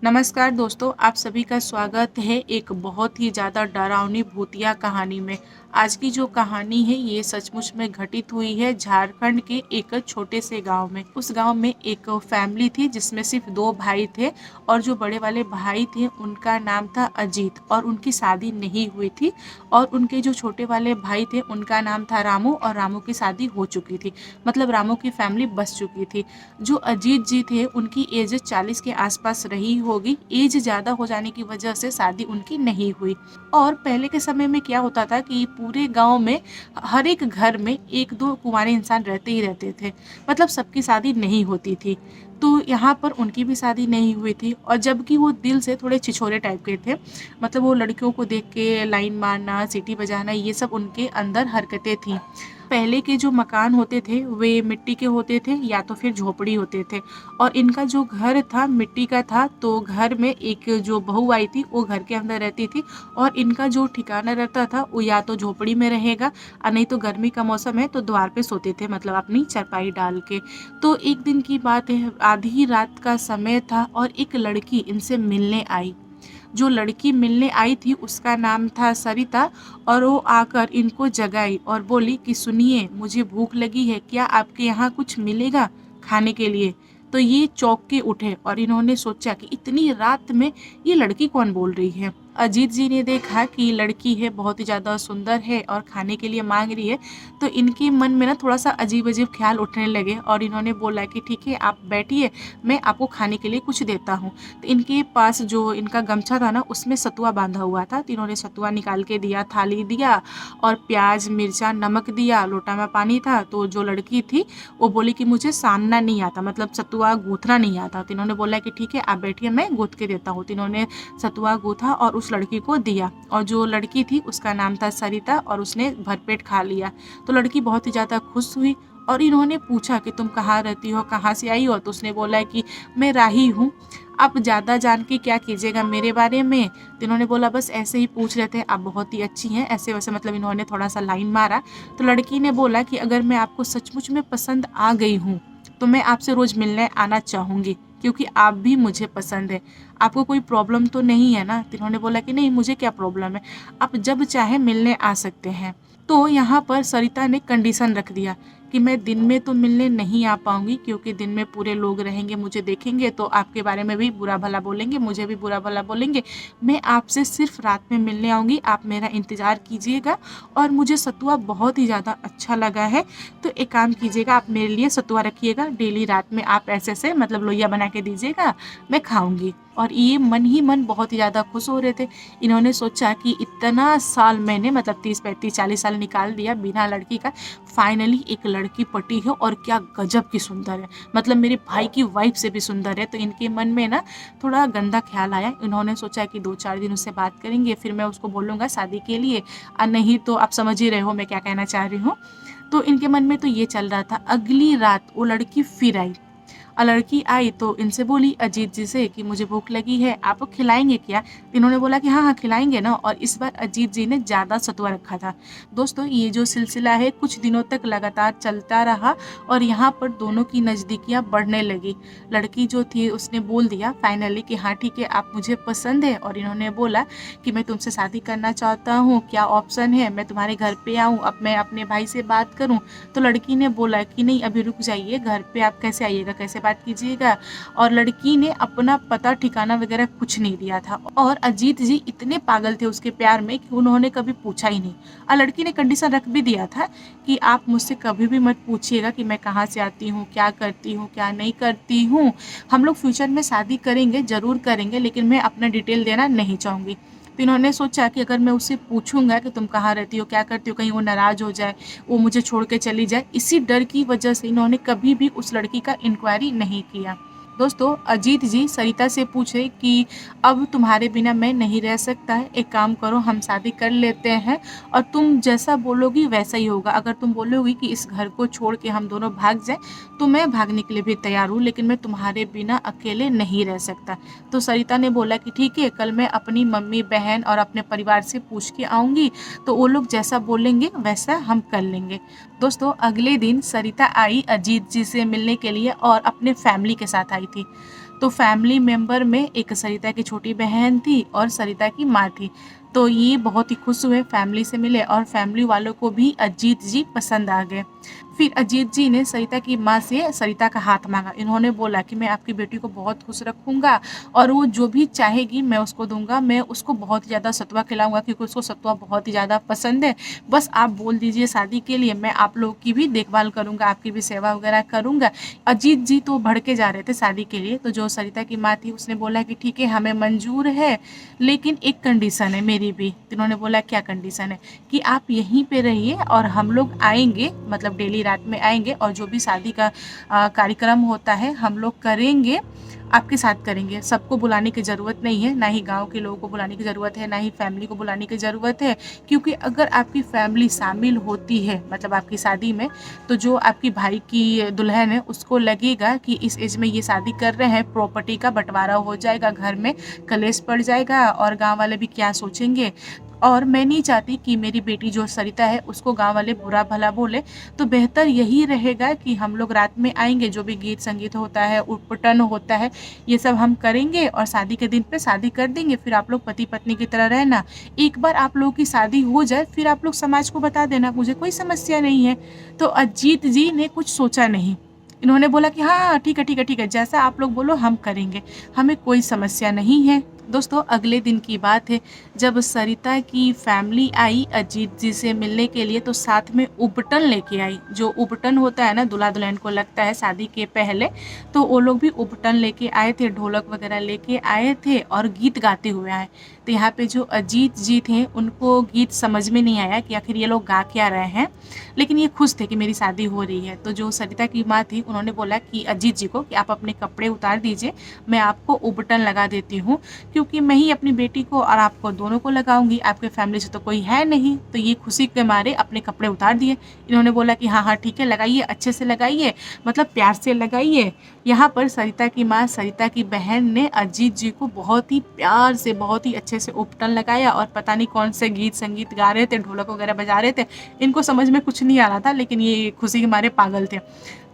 नमस्कार दोस्तों, आप सभी का स्वागत है एक बहुत ही ज़्यादा डरावनी भूतिया कहानी में। आज की जो कहानी है ये सचमुच में घटित हुई है झारखंड के एक छोटे से गांव में। उस गांव में एक फैमिली थी जिसमें सिर्फ 2 भाई थे और जो बड़े वाले भाई थे उनका नाम था अजीत और उनकी शादी नहीं हुई थी और उनके जो छोटे वाले भाई थे उनका नाम था रामू और रामू की शादी हो चुकी थी। मतलब रामू की फैमिली बस चुकी थी। जो अजीत जी थे उनकी एज 40 के आसपास रही होगी। एज ज़्यादा हो जाने की वजह से शादी उनकी नहीं हुई। और पहले के समय में क्या होता था कि पूरे गांव में हर एक घर में 1-2 कुंवारे इंसान रहते ही रहते थे। मतलब सबकी शादी नहीं होती थी। तो यहाँ पर उनकी भी शादी नहीं हुई थी और जबकि वो दिल से थोड़े छिछोरे टाइप के थे। मतलब वो लड़कियों को देख के लाइन मारना, सीटी बजाना ये सब उनके अंदर हरकतें थीं। पहले के जो मकान होते थे वे मिट्टी के होते थे या तो फिर झोपड़ी होते थे और इनका जो घर था मिट्टी का था। तो घर में एक जो बहू आई थी वो घर के अंदर रहती थी और इनका जो ठिकाना रहता था वो या तो झोपड़ी में रहेगा और नहीं तो गर्मी का मौसम है तो द्वार पे सोते थे, मतलब अपनी चारपाई डाल के। तो एक दिन की बात है, आधी रात का समय था और एक लड़की इनसे मिलने आई। जो लड़की मिलने आई थी उसका नाम था सरिता और वो आकर इनको जगाई और बोली कि सुनिए, मुझे भूख लगी है, क्या आपके यहाँ कुछ मिलेगा खाने के लिए। तो ये चौंक के उठे और इन्होंने सोचा कि इतनी रात में ये लड़की कौन बोल रही है। अजीत जी ने देखा कि लड़की है, बहुत ही ज़्यादा सुंदर है और खाने के लिए मांग रही है। तो इनके मन में ना थोड़ा सा अजीब अजीब ख्याल उठने लगे और इन्होंने बोला कि ठीक है, आप बैठिए, मैं आपको खाने के लिए कुछ देता हूँ। तो इनके पास जो इनका गमछा था ना उसमें सतुआ बांधा हुआ था। तो इन्होंने सतुआ निकाल के दिया, थाली दिया और प्याज मिर्चा नमक दिया। लोटा में पानी था। तो जो लड़की थी वो बोली कि मुझे सानना नहीं आता, मतलब सतुआ गूथना नहीं आता। तो इन्होंने बोला कि ठीक है, आप बैठिए, मैं गूथ के देता हूँ। तो इन्होंने सतुआ गूथा और उस लड़की को दिया और जो लड़की थी उसका नाम था सरिता और उसने भरपेट खा लिया। तो लड़की बहुत ही ज़्यादा खुश हुई और इन्होंने पूछा कि तुम कहाँ रहती हो, कहाँ से आई हो। तो उसने बोला कि मैं राही हूँ। आप ज़्यादा जान के क्या कीजिएगा मेरे बारे में। तो इन्होंने बोला बस ऐसे ही पूछ रहे थे, आप बहुत ही अच्छी हैं, ऐसे वैसे, मतलब इन्होंने थोड़ा सा लाइन मारा। तो लड़की ने बोला कि अगर मैं आपको सचमुच में पसंद आ गई हूँ तो मैं आपसे रोज़ मिलने आना चाहूँगी क्योंकि आप भी मुझे पसंद है। आपको कोई प्रॉब्लम तो नहीं है ना। तो इन्होंने बोला कि नहीं, मुझे क्या प्रॉब्लम है, आप जब चाहे मिलने आ सकते हैं। तो यहाँ पर सरिता ने कंडीशन रख दिया कि मैं दिन में तो मिलने नहीं आ पाऊंगी क्योंकि दिन में पूरे लोग रहेंगे, मुझे देखेंगे तो आपके बारे में भी बुरा भला बोलेंगे, मुझे भी बुरा भला बोलेंगे। मैं आपसे सिर्फ रात में मिलने आऊँगी, आप मेरा इंतज़ार कीजिएगा। और मुझे सतुआ बहुत ही ज़्यादा अच्छा लगा है। तो एक काम कीजिएगा, आप मेरे लिए सतुआ रखिएगा, डेली रात में आप ऐसे से मतलब लोइया बना के दीजिएगा, मैं खाऊंगी। और ये मन ही मन बहुत ही ज़्यादा खुश हो रहे थे। इन्होंने सोचा कि इतना साल मैंने मतलब 30 35 40 साल निकाल दिया बिना लड़की का, फाइनली एक लड़की पटी है और क्या गजब की सुंदर है, मतलब मेरे भाई की वाइफ से भी सुंदर है। तो इनके मन में ना थोड़ा गंदा ख्याल आया। इन्होंने सोचा कि 2-4 दिन उससे बात करेंगे, फिर मैं उसको बोलूँगा शादी के लिए, और नहीं तो आप समझ ही रहे हो मैं क्या कहना चाह रही हूँ। तो इनके मन में तो ये चल रहा था। अगली रात वो लड़की फिर आई और लड़की आई तो इनसे बोली अजीत जी से कि मुझे भूख लगी है, आप खिलाएंगे क्या। इन्होंने बोला कि हाँ हाँ खिलाएंगे ना। और इस बार अजीत जी ने ज़्यादा सतुआ रखा था। दोस्तों ये जो सिलसिला है कुछ दिनों तक लगातार चलता रहा और यहाँ पर दोनों की नज़दीकियाँ बढ़ने लगी। लड़की जो थी उसने बोल दिया फाइनली कि हाँ ठीक है, आप मुझे पसंद है। और इन्होंने बोला कि मैं तुमसे शादी करना चाहता हूँ, क्या ऑप्शन है, मैं तुम्हारे घर पे आऊँ, अब मैं अपने भाई से बात करूँ। तो लड़की ने बोला कि नहीं अभी रुक जाइए, घर पे आप कैसे आइएगा, कैसे बात कीजिएगा। और लड़की ने अपना पता ठिकाना वगैरह कुछ नहीं दिया था और अजीत जी इतने पागल थे उसके प्यार में कि उन्होंने कभी पूछा ही नहीं। और लड़की ने कंडीशन रख भी दिया था कि आप मुझसे कभी भी मत पूछिएगा कि मैं कहाँ से आती हूँ, क्या करती हूँ, क्या नहीं करती हूँ। हम लोग फ्यूचर में शादी करेंगे, ज़रूर करेंगे, लेकिन मैं अपना डिटेल देना नहीं चाहूँगी। तो इन्होंने सोचा कि अगर मैं उससे पूछूंगा कि तुम कहाँ रहती हो, क्या करती हो, कहीं वो नाराज़ हो जाए, वो मुझे छोड़ के चली जाए, इसी डर की वजह से इन्होंने कभी भी उस लड़की का इंक्वायरी नहीं किया। दोस्तों अजीत जी सरिता से पूछे कि अब तुम्हारे बिना मैं नहीं रह सकता है, एक काम करो हम शादी कर लेते हैं और तुम जैसा बोलोगी वैसा ही होगा। अगर तुम बोलोगी कि इस घर को छोड़ के हम दोनों भाग जाएं तो मैं भागने के लिए भी तैयार हूँ, लेकिन मैं तुम्हारे बिना अकेले नहीं रह सकता। तो सरिता ने बोला कि ठीक है, कल मैं अपनी मम्मी बहन और अपने परिवार से पूछ के आऊँगी, तो वो लोग जैसा बोलेंगे वैसा हम कर लेंगे। दोस्तों अगले दिन सरिता आई अजीत जी से मिलने के लिए और अपने फैमिली के साथ आई थी। तो फैमिली मेंबर में एक सरिता की छोटी बहन थी और सरिता की माँ थी। तो ये बहुत ही खुश हुए, फैमिली से मिले और फैमिली वालों को भी अजीत जी पसंद आ गए। फिर अजीत जी ने सरिता की माँ से सरिता का हाथ मांगा। इन्होंने बोला कि मैं आपकी बेटी को बहुत खुश रखूंगा और वो जो भी चाहेगी मैं उसको दूंगा। मैं उसको बहुत ही ज़्यादा सतुआ खिलाऊंगा क्योंकि उसको सतुआ बहुत ही ज़्यादा पसंद है। बस आप बोल दीजिए शादी के लिए, मैं आप लोग की भी देखभाल करूंगा, आपकी भी सेवा वगैरह करूंगा। अजीत जी तो भड़के जा रहे थे शादी के लिए। तो जो सरिता की माँ थी उसने बोला कि ठीक है, हमें मंजूर है, लेकिन एक कंडीशन है मेरी भी। तो इन्होंने बोला क्या कंडीशन है? कि आप यहीं पे रहिए और हम लोग आएंगे, मतलब डेली रात में आएंगे और जो भी शादी का कार्यक्रम होता है हम लोग करेंगे, आपके साथ करेंगे। सबको बुलाने की ज़रूरत नहीं है, ना ही गांव के लोगों को बुलाने की ज़रूरत है, ना ही फैमिली को बुलाने की ज़रूरत है। क्योंकि अगर आपकी फैमिली शामिल होती है मतलब आपकी शादी में, तो जो आपकी भाई की दुल्हन है उसको लगेगा कि इस एज में ये शादी कर रहे हैं, प्रॉपर्टी का बंटवारा हो जाएगा, घर में कलेश पड़ जाएगा और गाँव वाले भी क्या सोचेंगे। और मैं नहीं चाहती कि मेरी बेटी जो सरिता है उसको गाँव वाले बुरा भला बोले। तो बेहतर यही रहेगा कि हम लोग रात में आएंगे, जो भी गीत संगीत होता है, उटपटन होता है, ये सब हम करेंगे और शादी के दिन पे शादी कर देंगे। फिर आप लोग पति पत्नी की तरह रहना। एक बार आप लोगों की शादी हो जाए फिर आप लोग समाज को बता देना, मुझे कोई समस्या नहीं है। तो अजीत जी ने कुछ सोचा नहीं। इन्होंने बोला कि हाँ हाँ, ठीक है ठीक है ठीक है, जैसा आप लोग बोलो हम करेंगे, हमें कोई समस्या नहीं है। दोस्तों अगले दिन की बात है, जब सरिता की फैमिली आई अजीत जी से मिलने के लिए तो साथ में उपटन लेके आई। जो उपटन होता है ना, दूल्हा दुल्हन को लगता है शादी के पहले, तो वो लोग भी उपटन लेके आए थे, ढोलक वगैरह लेके आए थे और गीत गाते हुए आए। तो यहाँ पे जो अजीत जी थे उनको गीत समझ में नहीं आया कि आखिर ये लोग गा क्या रहे हैं, लेकिन ये खुश थे कि मेरी शादी हो रही है। तो जो सरिता की माँ थी उन्होंने बोला कि अजीत जी को कि आप अपने कपड़े उतार दीजिए, मैं आपको उपटन लगा देती हूँ, क्योंकि मैं ही अपनी बेटी को और आपको दोनों को लगाऊंगी, आपके फैमिली से तो कोई है नहीं। तो ये खुशी के मारे अपने कपड़े उतार दिए। इन्होंने बोला कि हाँ हाँ ठीक है, लगाइए, अच्छे से लगाइए, मतलब प्यार से लगाइए। यहाँ पर सरिता की माँ, सरिता की बहन ने अजीत जी को बहुत ही प्यार से, बहुत ही अच्छे से उपटन लगाया और पता नहीं कौन से गीत संगीत गा रहे थे, ढोलक वगैरह बजा रहे थे। इनको समझ में कुछ नहीं आ रहा था, लेकिन ये खुशी के मारे पागल थे।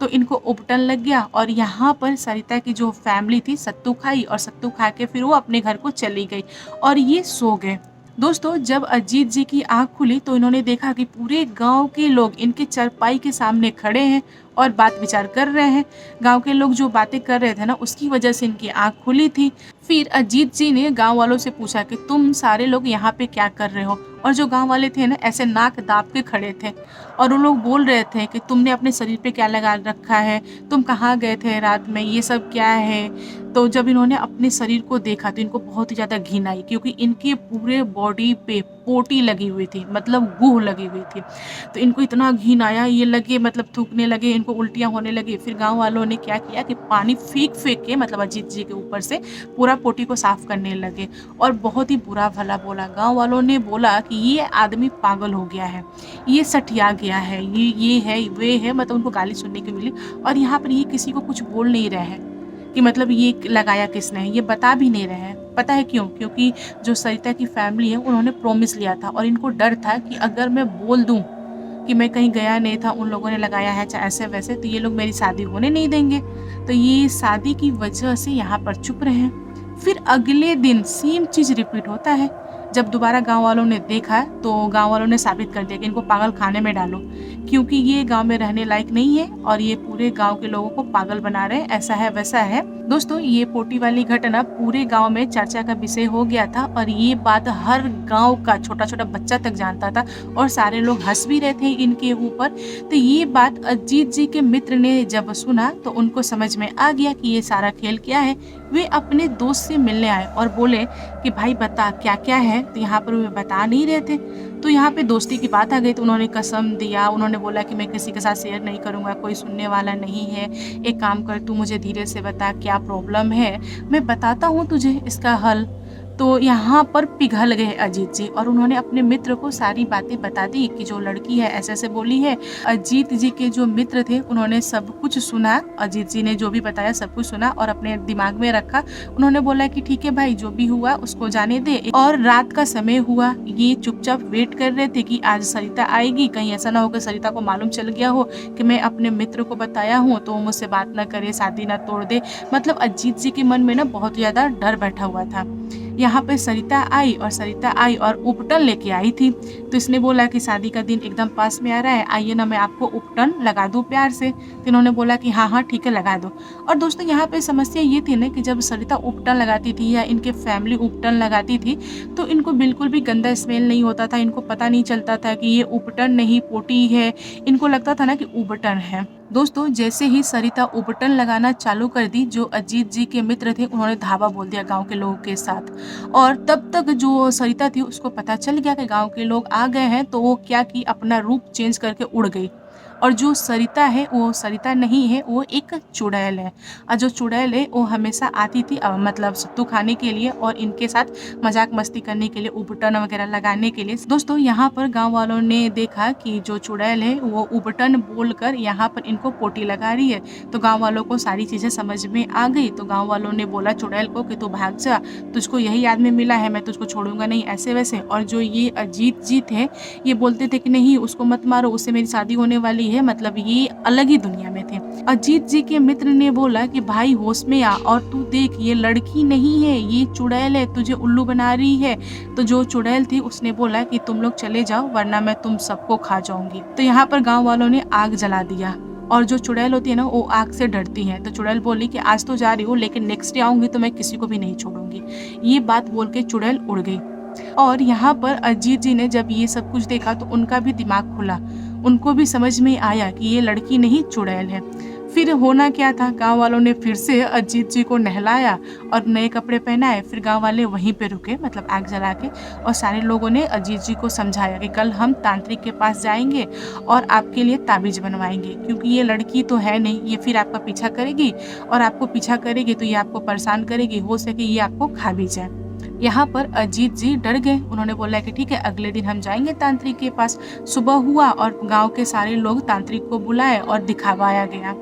तो इनको उपटन लग गया और यहाँ पर सरिता की जो फैमिली थी सत्तू खाई और सत्तू खा के फिर वो अपने घर को चली गई और ये सो गए। दोस्तों जब अजीत जी की आंख खुली तो इन्होंने देखा कि पूरे गांव के लोग इनके चारपाई के सामने खड़े हैं और बात विचार कर रहे हैं। गांव के लोग जो बातें कर रहे थे ना, उसकी वजह से इनकी आंख खुली थी। फिर अजीत जी ने गांव वालों से पूछा कि तुम सारे लोग यहाँ पे क्या कर रहे हो? और जो गांव वाले थे ना, ऐसे नाक दाब के खड़े थे और वो लोग बोल रहे थे कि तुमने अपने शरीर पे क्या लगा रखा है, तुम कहाँ गए थे रात में, ये सब क्या है। तो जब इन्होंने अपने शरीर को देखा तो इनको बहुत ही ज़्यादा घिन आई, क्योंकि इनके पूरे बॉडी पे पोटी लगी हुई थी, मतलब गुह लगी हुई थी। तो इनको इतना घिन आया, ये लगे मतलब थूकने लगे, इनको उल्टियाँ होने लगी। फिर गाँव वालों ने क्या किया कि पानी फेंक फेंक के, मतलब अजीत जी के ऊपर से पूरा पोटी को साफ करने लगे और बहुत ही बुरा भला बोला। गाँव वालों ने बोला कि ये आदमी पागल हो गया है, ये सठिया गया है, ये है वे है, मतलब उनको गाली सुनने की मिली। और यहाँ पर ये किसी को कुछ बोल नहीं रहे हैं कि मतलब ये लगाया किसने है, ये बता भी नहीं रहे हैं। पता है क्यों? क्योंकि जो सरिता की फैमिली है उन्होंने प्रॉमिस लिया था और इनको डर था कि अगर मैं बोल दूं कि मैं कहीं गया नहीं था, उन लोगों ने लगाया है चाहे ऐसे वैसे, तो ये लोग मेरी शादी होने नहीं देंगे। तो ये शादी की वजह से यहाँ पर चुप रहे हैं। फिर अगले दिन सेम चीज़ रिपीट होता है। जब दोबारा गांव वालों ने देखा तो गांव वालों ने साबित कर दिया कि इनको पागल खाने में डालो, क्योंकि ये गांव में रहने लायक नहीं है और ये पूरे गांव के लोगों को पागल बना रहे हैं, ऐसा है वैसा है। दोस्तों ये पोटी वाली घटना पूरे गांव में चर्चा का विषय हो गया था और ये बात हर गांव का छोटा छोटा बच्चा तक जानता था और सारे लोग हंस भी रहे थे इनके ऊपर। तो ये बात अजीत जी के मित्र ने जब सुना तो उनको समझ में आ गया कि ये सारा खेल क्या है। वे अपने दोस्त से मिलने आए और बोले कि भाई बता क्या क्या है। तो यहाँ पर वे बता नहीं रहे थे। तो यहाँ पे दोस्ती की बात आ गई तो उन्होंने कसम दिया, उन्होंने बोला कि मैं किसी के साथ शेयर नहीं करूँगा, कोई सुनने वाला नहीं है। एक काम कर, तू मुझे धीरे से बता क्या प्रॉब्लम है, मैं बताता हूँ तुझे इसका हल। तो यहाँ पर पिघल गए अजीत जी और उन्होंने अपने मित्र को सारी बातें बता दी कि जो लड़की है ऐसे-ऐसे बोली है। अजीत जी के जो मित्र थे उन्होंने सब कुछ सुना, अजीत जी ने जो भी बताया सब कुछ सुना और अपने दिमाग में रखा। उन्होंने बोला कि ठीक है भाई, जो भी हुआ उसको जाने दे। और रात का समय हुआ, ये चुपचाप वेट कर रहे थे कि आज सरिता आएगी, कहीं ऐसा ना हो कि सरिता को मालूम चल गया हो कि मैं अपने मित्र को बताया हूँ तो वो मुझसे बात ना करे, शादी ना तोड़ दे। मतलब अजीत जी के मन में ना बहुत ज़्यादा डर बैठा हुआ था। यहाँ पे सरिता आई और उपटन लेके आई थी। तो इसने बोला कि शादी का दिन एकदम पास में आ रहा है, आइए ना मैं आपको उपटन लगा दूँ प्यार से। तो इन्होंने बोला कि हाँ, हाँ ठीक है, लगा दो। और दोस्तों यहाँ पे समस्या ये थी ना कि जब सरिता उपटन लगाती थी या इनके फैमिली उपटन लगाती थी तो इनको बिल्कुल भी गंदा स्मेल नहीं होता था, इनको पता नहीं चलता था कि ये उपटन नहीं पोटी है, इनको लगता था ना कि उबटन है। दोस्तों जैसे ही सरिता उबटन लगाना चालू कर दी, जो अजीत जी के मित्र थे उन्होंने धावा बोल दिया गाँव के लोगों के साथ। और तब तक जो सरिता थी उसको पता चल गया कि गाँव के लोग आ गए हैं, तो वो क्या की अपना रूप चेंज करके उड़ गई। और जो सरिता है वो सरिता नहीं है, वो एक चुड़ैल है। और जो चुड़ैल है वो हमेशा आती थी मतलब सत्तू खाने के लिए और इनके साथ मजाक मस्ती करने के लिए, उबटन वगैरह लगाने के लिए। दोस्तों यहाँ पर गाँव वालों ने देखा कि जो चुड़ैल है वो उबटन बोलकर यहाँ पर इनको पोटी लगा रही है। तो गाँव वालों को सारी चीजें समझ में आ गई। तो गाँव वालों ने बोला चुड़ैल को कि तू भाग जा, तुझको यही आदमी मिला है, मैं तुझको छोड़ूंगा नहीं, ऐसे वैसे। और जो ये अजीत जी थे ये बोलते थे कि नहीं उसको मत मारो, उससे मेरी शादी होने वाली है। मतलब ये अलग ही दुनिया में थे। अजीत जी के मित्र ने बोला कि भाई होश में आ, और तू देख ये लड़की नहीं है, ये चुड़ैल है, तुझे उल्लू बना रही है। तो जो चुड़ैल थी उसने बोला कि तुम लोग चले जाओ वरना मैं तुम सबको खा जाऊंगी। तो यहाँ पर गाँव वालों ने आग जला दिया। और जो चुड़ैल होती है ना वो आग से डरती है। तो चुड़ैल बोली कि आज तो जा रही हूँ लेकिन नेक्स्ट डे आऊंगी तो मैं किसी को भी नहीं छोड़ूंगी। ये बात बोल के चुड़ैल उड़ गई। और यहाँ पर अजीत जी ने जब ये सब कुछ देखा तो उनका भी दिमाग खुला, उनको भी समझ में आया कि ये लड़की नहीं चुड़ैल है। फिर होना क्या था, गांव वालों ने फिर से अजीत जी को नहलाया और नए कपड़े पहनाए। फिर गांव वाले वहीं पे रुके, मतलब आग जला के, और सारे लोगों ने अजीत जी को समझाया कि कल हम तांत्रिक के पास जाएंगे और आपके लिए ताबीज बनवाएंगे, क्योंकि ये लड़की तो है नहीं, ये फिर आपका पीछा करेगी और आपको पीछा करेगी तो ये आपको परेशान करेगी, हो सके ये आपको खा भी जाए। यहाँ पर अजीत जी डर गए। उन्होंने बोला कि ठीक है अगले दिन हम जाएंगे तांत्रिक के पास। सुबह हुआ और गांव के सारे लोग तांत्रिक को बुलाए और दिखावाया गया।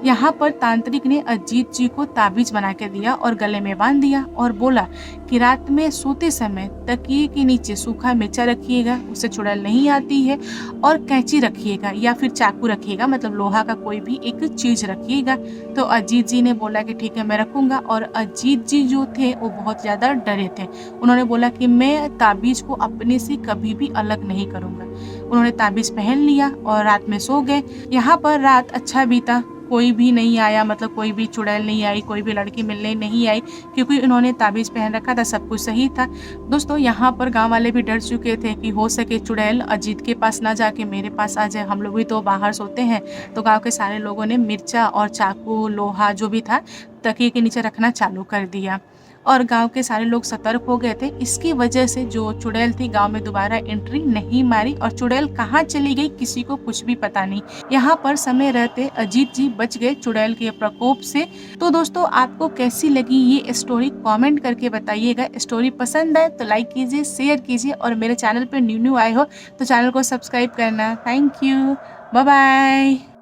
यहाँ पर तांत्रिक ने अजीत जी को ताबीज बना के दिया और गले में बांध दिया और बोला कि रात में सोते समय तकिए के नीचे सूखा मिर्चा रखिएगा, उससे चुड़ैल नहीं आती है, और कैंची रखिएगा या फिर चाकू रखिएगा, मतलब लोहा का कोई भी एक चीज रखिएगा। तो अजीत जी ने बोला कि ठीक है मैं रखूंगा। और अजीत जी जो थे वो बहुत ज्यादा डरे थे। उन्होंने बोला कि मैं ताबीज को अपने से कभी भी अलग नहीं करूंगा। उन्होंने ताबीज पहन लिया और रात में सो गए। यहाँ पर रात अच्छा बीता, कोई भी नहीं आया, मतलब कोई भी चुड़ैल नहीं आई, कोई भी लड़की मिलने नहीं आई, क्योंकि उन्होंने ताबीज पहन रखा था, सब कुछ सही था। दोस्तों यहाँ पर गांव वाले भी डर चुके थे कि हो सके चुड़ैल अजीत के पास ना जाके मेरे पास आ जाए, हम लोग भी तो बाहर सोते हैं। तो गांव के सारे लोगों ने मिर्चा और चाकू लोहा जो भी था तकिए के नीचे रखना चालू कर दिया और गांव के सारे लोग सतर्क हो गए थे। इसकी वजह से जो चुड़ैल थी गांव में दोबारा एंट्री नहीं मारी और चुड़ैल कहाँ चली गई किसी को कुछ भी पता नहीं। यहाँ पर समय रहते अजीत जी बच गए चुड़ैल के प्रकोप से। तो दोस्तों आपको कैसी लगी ये स्टोरी कमेंट करके बताइएगा। स्टोरी पसंद है तो लाइक कीजिए, शेयर कीजिए, और मेरे चैनल पर न्यू आए हो तो चैनल को सब्सक्राइब करना। Thank you, bye bye.